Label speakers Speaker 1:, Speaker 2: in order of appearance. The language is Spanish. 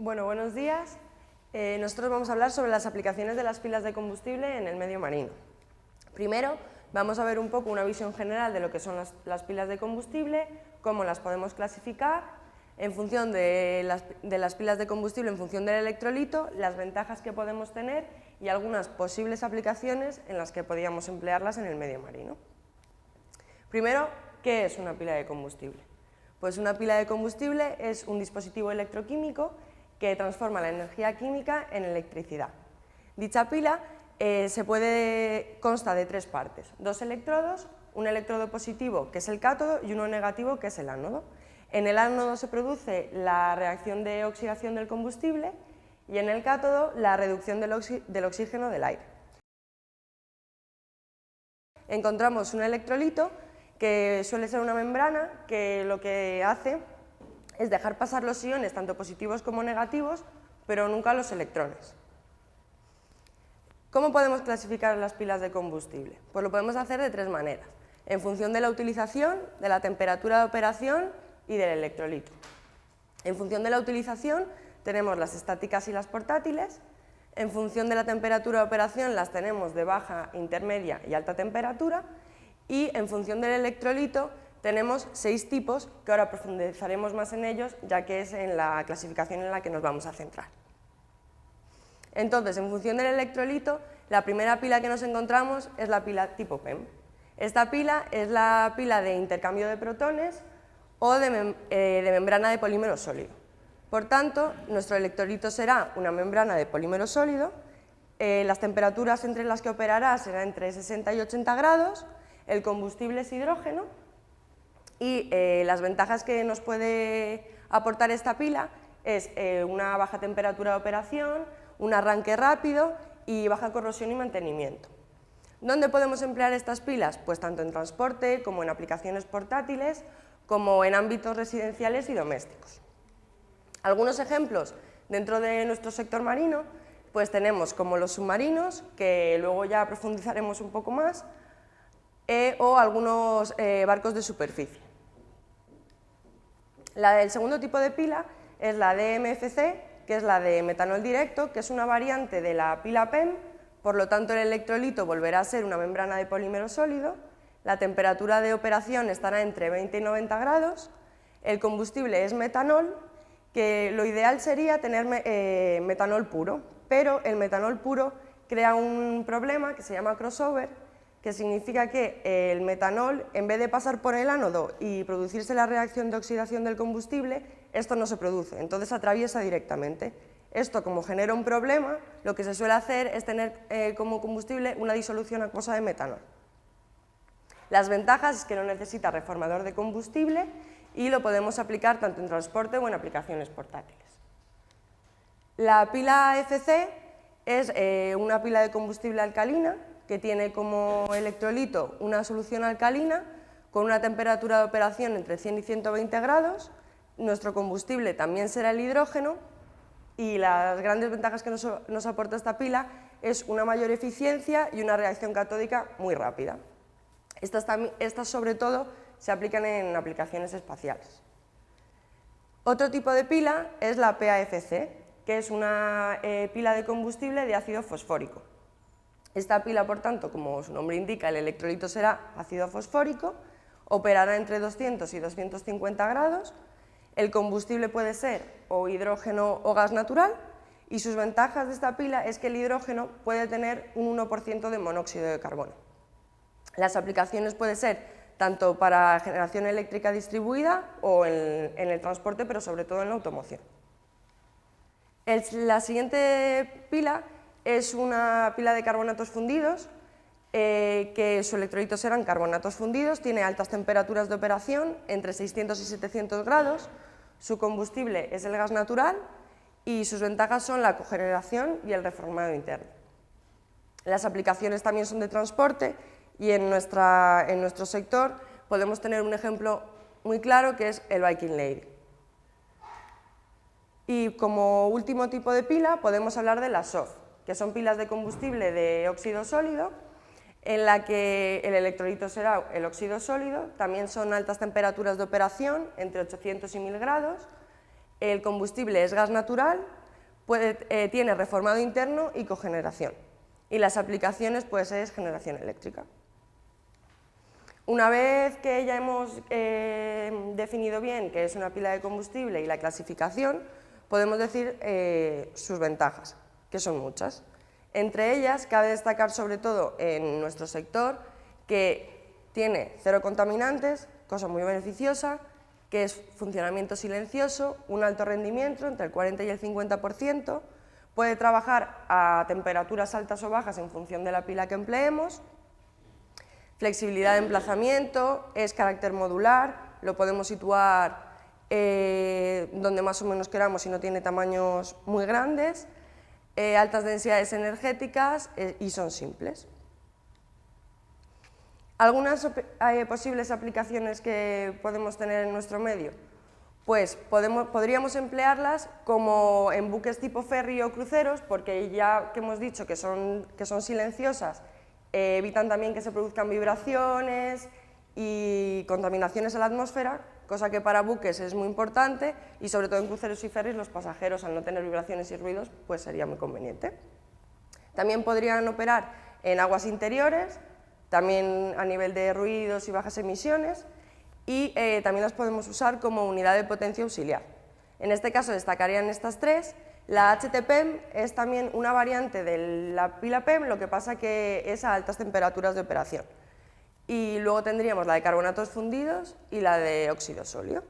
Speaker 1: Bueno, buenos días. Nosotros vamos a hablar sobre las aplicaciones de las pilas de combustible en el medio marino. Primero, vamos a ver un poco una visión general de lo que son las pilas de combustible, cómo las podemos clasificar, en función de las pilas de combustible, en función del electrolito, las ventajas que podemos tener y algunas posibles aplicaciones en las que podríamos emplearlas en el medio marino. Primero, ¿qué es una pila de combustible? Pues una pila de combustible es un dispositivo electroquímico que transforma la energía química en electricidad. Dicha pila consta de tres partes, dos electrodos, un electrodo positivo que es el cátodo y uno negativo que es el ánodo. En el ánodo se produce la reacción de oxidación del combustible y en el cátodo la reducción del oxígeno del aire. Encontramos un electrolito que suele ser una membrana que lo que hace es dejar pasar los iones, tanto positivos como negativos, pero nunca los electrones. ¿Cómo podemos clasificar las pilas de combustible? Pues lo podemos hacer de tres maneras, en función de la utilización, de la temperatura de operación y del electrolito. En función de la utilización tenemos las estáticas y las portátiles. En función de la temperatura de operación las tenemos de baja, intermedia y alta temperatura. Y en función del electrolito tenemos 6 tipos, que ahora profundizaremos más en ellos, ya que es en la clasificación en la que nos vamos a centrar. Entonces, en función del electrolito, la primera pila que nos encontramos es la pila tipo PEM. Esta pila es la pila de intercambio de protones o de membrana de polímero sólido. Por tanto, nuestro electrolito será una membrana de polímero sólido, las temperaturas entre las que operará serán entre 60 y 80 grados, el combustible es hidrógeno y las ventajas que nos puede aportar esta pila es una baja temperatura de operación, un arranque rápido y baja corrosión y mantenimiento. ¿Dónde podemos emplear estas pilas? Pues tanto en transporte como en aplicaciones portátiles, como en ámbitos residenciales y domésticos. Algunos ejemplos dentro de nuestro sector marino, pues tenemos como los submarinos, que luego ya profundizaremos un poco más, o algunos barcos de superficie. El segundo tipo de pila es la DMFC, que es la de metanol directo, que es una variante de la pila PEM, por lo tanto el electrolito volverá a ser una membrana de polímero sólido, la temperatura de operación estará entre 20 y 90 grados, el combustible es metanol, que lo ideal sería tener metanol puro, pero el metanol puro crea un problema que se llama crossover, que significa que el metanol, en vez de pasar por el ánodo y producirse la reacción de oxidación del combustible, esto no se produce, entonces atraviesa directamente. Esto, como genera un problema, lo que se suele hacer es tener como combustible una disolución acuosa de metanol. Las ventajas es que no necesita reformador de combustible y lo podemos aplicar tanto en transporte o en aplicaciones portátiles. La pila FC es una pila de combustible alcalina que tiene como electrolito una solución alcalina con una temperatura de operación entre 100 y 120 grados. Nuestro combustible también será el hidrógeno y las grandes ventajas que nos aporta esta pila es una mayor eficiencia y una reacción catódica muy rápida. Estas sobre todo se aplican en aplicaciones espaciales. Otro tipo de pila es la PAFC, que es una pila de combustible de ácido fosfórico. Esta pila, por tanto, como su nombre indica, el electrolito será ácido fosfórico, operará entre 200 y 250 grados, el combustible puede ser o hidrógeno o gas natural y sus ventajas de esta pila es que el hidrógeno puede tener un 1% de monóxido de carbono. Las aplicaciones pueden ser tanto para generación eléctrica distribuida o en el transporte, pero sobre todo en la automoción. La siguiente pila es una pila de carbonatos fundidos, que su electrolito serán carbonatos fundidos, tiene altas temperaturas de operación, entre 600 y 700 grados, su combustible es el gas natural y sus ventajas son la cogeneración y el reformado interno. Las aplicaciones también son de transporte y en nuestro sector podemos tener un ejemplo muy claro que es el Viking Lady. Y como último tipo de pila podemos hablar de las SOF, que son pilas de combustible de óxido sólido, en la que el electrolito será el óxido sólido, también son altas temperaturas de operación, entre 800 y 1000 grados, El combustible es gas natural, tiene reformado interno y cogeneración. Y las aplicaciones pues es generación eléctrica. Una vez que ya hemos definido bien qué es una pila de combustible y la clasificación, podemos decir sus ventajas, que son muchas. Entre ellas, cabe destacar sobre todo en nuestro sector que tiene 0 contaminantes, cosa muy beneficiosa, que es funcionamiento silencioso, un alto rendimiento, entre el 40 y el 50%, puede trabajar a temperaturas altas o bajas en función de la pila que empleemos, flexibilidad de emplazamiento, es carácter modular, lo podemos situar donde más o menos queramos y no tiene tamaños muy grandes, altas densidades energéticas y son simples. ¿Algunas posibles aplicaciones que podemos tener en nuestro medio? Pues podríamos emplearlas como en buques tipo ferry o cruceros, porque ya que hemos dicho que son silenciosas, evitan también que se produzcan vibraciones y contaminaciones a la atmósfera, cosa que para buques es muy importante, y sobre todo en cruceros y ferries los pasajeros, al no tener vibraciones y ruidos, pues sería muy conveniente. También podrían operar en aguas interiores, también a nivel de ruidos y bajas emisiones, y también las podemos usar como unidad de potencia auxiliar. En este caso destacarían estas tres. La HT-PEM es también una variante de la pila PEM, lo que pasa que es a altas temperaturas de operación. Y luego tendríamos la de carbonatos fundidos y la de óxido sólido.